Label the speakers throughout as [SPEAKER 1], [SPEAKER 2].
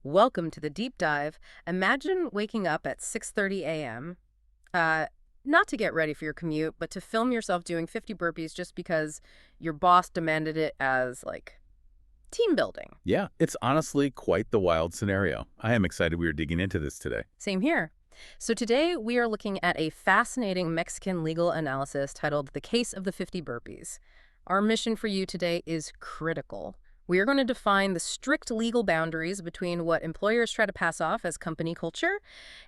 [SPEAKER 1] Welcome to the deep dive. Imagine waking up at 6:30 a.m. Uh, not to get ready for your commute, but to film yourself doing 50 burpees just because your boss demanded it as like team building.
[SPEAKER 2] Yeah, it's honestly quite the wild scenario. I am excited we are digging into this today.
[SPEAKER 1] Same here. So today we are looking at a fascinating Mexican legal analysis titled The Case of the 50 Burpees. Our mission for you today is critical. We are going to define the strict legal boundaries between what employers try to pass off as company culture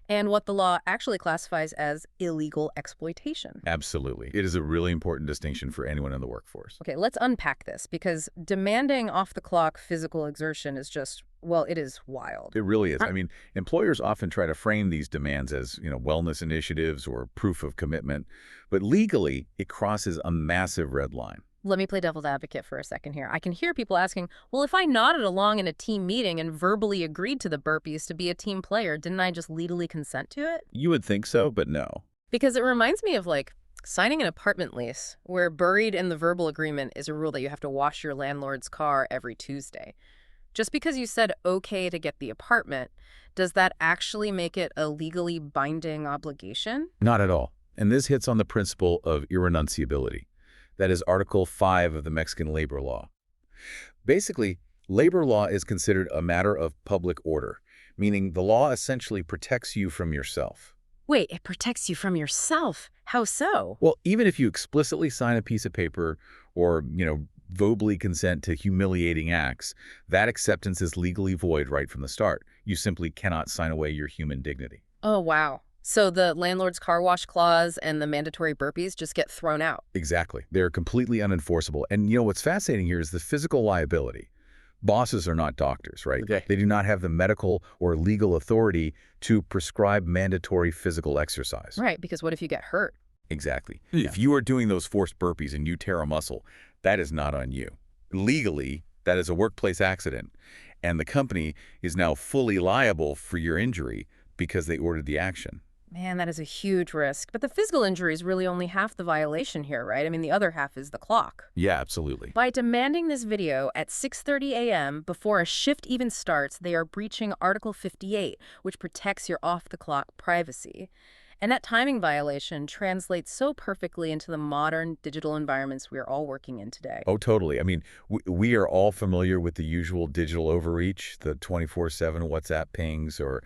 [SPEAKER 1] and what the law actually classifies as illegal exploitation.
[SPEAKER 2] Absolutely. It is a really important distinction for anyone in the workforce.
[SPEAKER 1] Okay, let's unpack this because demanding off-the-clock physical exertion is just, well, it is wild.
[SPEAKER 2] It really is. I mean, employers often try to frame these demands as, wellness initiatives or proof of commitment, but legally, it crosses a massive red line.
[SPEAKER 1] Let me play devil's advocate for a second here. I can hear people asking, well, if I nodded along in a team meeting and verbally agreed to the burpees to be a team player, didn't I just legally consent to it?
[SPEAKER 2] You would think so, but no.
[SPEAKER 1] Because it reminds me of like signing an apartment lease where buried in the verbal agreement is a rule that you have to wash your landlord's car every Tuesday. Just because you said okay to get the apartment, does that actually make it a legally binding obligation?
[SPEAKER 2] Not at all. And this hits on the principle of irrenunciability. That is Article 5 of the Mexican labor law. Basically, labor law is considered a matter of public order, meaning the law essentially protects you from yourself.
[SPEAKER 1] Wait, it protects you from yourself. How so?
[SPEAKER 2] Well, even if you explicitly sign a piece of paper or, verbally consent to humiliating acts, that acceptance is legally void right from the start. You simply cannot sign away your human dignity.
[SPEAKER 1] Oh, wow. So the landlord's car wash clause and the mandatory burpees just get thrown out.
[SPEAKER 2] Exactly. They're completely unenforceable. And what's fascinating here is the physical liability. Bosses are not doctors, right?
[SPEAKER 1] Okay.
[SPEAKER 2] They do not have the medical or legal authority to prescribe mandatory physical exercise.
[SPEAKER 1] Right, because what if you get hurt?
[SPEAKER 2] Exactly.
[SPEAKER 1] Yeah.
[SPEAKER 2] If you are doing those forced burpees and you tear a muscle, that is not on you. Legally, that is a workplace accident, and the company is now fully liable for your injury because they ordered the action.
[SPEAKER 1] Man, that is a huge risk. But the physical injury is really only half the violation here, right? I mean, the other half is the clock.
[SPEAKER 2] Yeah, absolutely.
[SPEAKER 1] By demanding this video at 6:30 a.m. before a shift even starts, they are breaching Article 58, which protects your off-the-clock privacy. And that timing violation translates so perfectly into the modern digital environments we are all working in today.
[SPEAKER 2] Oh, totally. I mean, we are all familiar with the usual digital overreach, the 24/7 WhatsApp pings or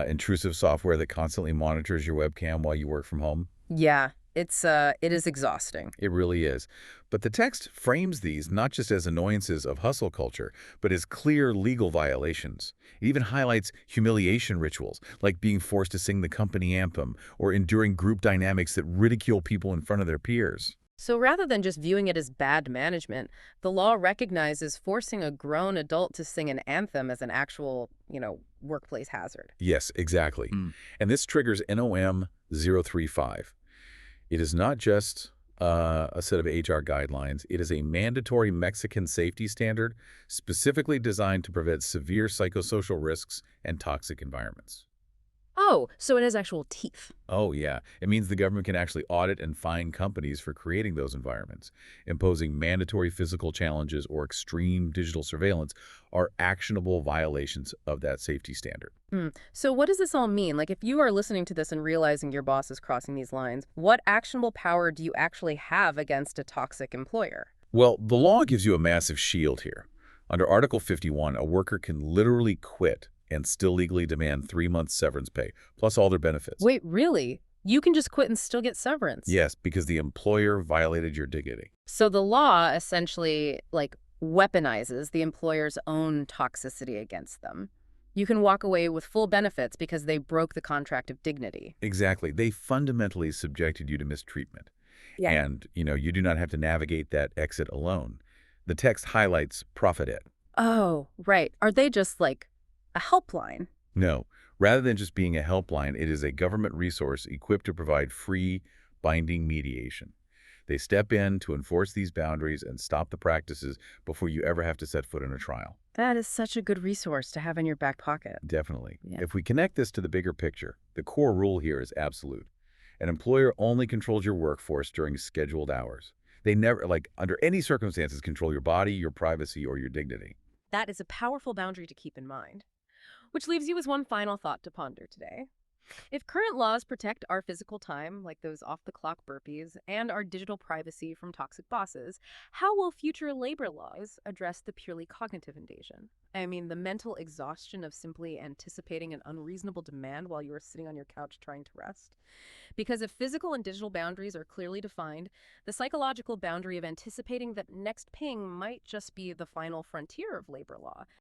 [SPEAKER 2] intrusive software that constantly monitors your webcam while you work from home.
[SPEAKER 1] Yeah, it is exhausting.
[SPEAKER 2] It really is. But the text frames these not just as annoyances of hustle culture, but as clear legal violations. It even highlights humiliation rituals, like being forced to sing the company anthem or enduring group dynamics that ridicule people in front of their peers.
[SPEAKER 1] So rather than just viewing it as bad management, the law recognizes forcing a grown adult to sing an anthem as an actual, workplace hazard.
[SPEAKER 2] Yes, exactly. And this triggers NOM 035. It is not just a set of HR guidelines. It is a mandatory Mexican safety standard specifically designed to prevent severe psychosocial risks and toxic environments.
[SPEAKER 1] Oh, so it has actual teeth.
[SPEAKER 2] Oh, yeah. It means the government can actually audit and fine companies for creating those environments. Imposing mandatory physical challenges or extreme digital surveillance are actionable violations of that safety standard.
[SPEAKER 1] So what does this all mean? Like, if you are listening to this and realizing your boss is crossing these lines, what actionable power do you actually have against a toxic employer?
[SPEAKER 2] Well, the law gives you a massive shield here. Under Article 51, a worker can literally quit and still legally demand 3 months severance pay, plus all their benefits.
[SPEAKER 1] Wait, really? You can just quit and still get severance?
[SPEAKER 2] Yes, because the employer violated your dignity.
[SPEAKER 1] So the law essentially, like, weaponizes the employer's own toxicity against them. You can walk away with full benefits because they broke the contract of dignity.
[SPEAKER 2] Exactly. They fundamentally subjected you to mistreatment.
[SPEAKER 1] Yeah.
[SPEAKER 2] And, you do not have to navigate that exit alone. The text highlights Profit.
[SPEAKER 1] Oh, right. Are they just like a helpline?
[SPEAKER 2] No, rather than just being a helpline, it is a government resource equipped to provide free, binding mediation. They step in to enforce these boundaries and stop the practices before you ever have to set foot in a trial.
[SPEAKER 1] That is such a good resource to have in your back pocket.
[SPEAKER 2] Definitely.
[SPEAKER 1] Yeah.
[SPEAKER 2] If we connect this to the bigger picture, the core rule here is absolute. An employer only controls your workforce during scheduled hours. They never, under any circumstances, control your body, your privacy, or your dignity.
[SPEAKER 1] That is a powerful boundary to keep in mind. Which leaves you with one final thought to ponder today. If current laws protect our physical time, like those off-the-clock burpees, and our digital privacy from toxic bosses, how will future labor laws address the purely cognitive invasion? I mean, the mental exhaustion of simply anticipating an unreasonable demand while you are sitting on your couch trying to rest? Because if physical and digital boundaries are clearly defined, the psychological boundary of anticipating that next ping might just be the final frontier of labor law.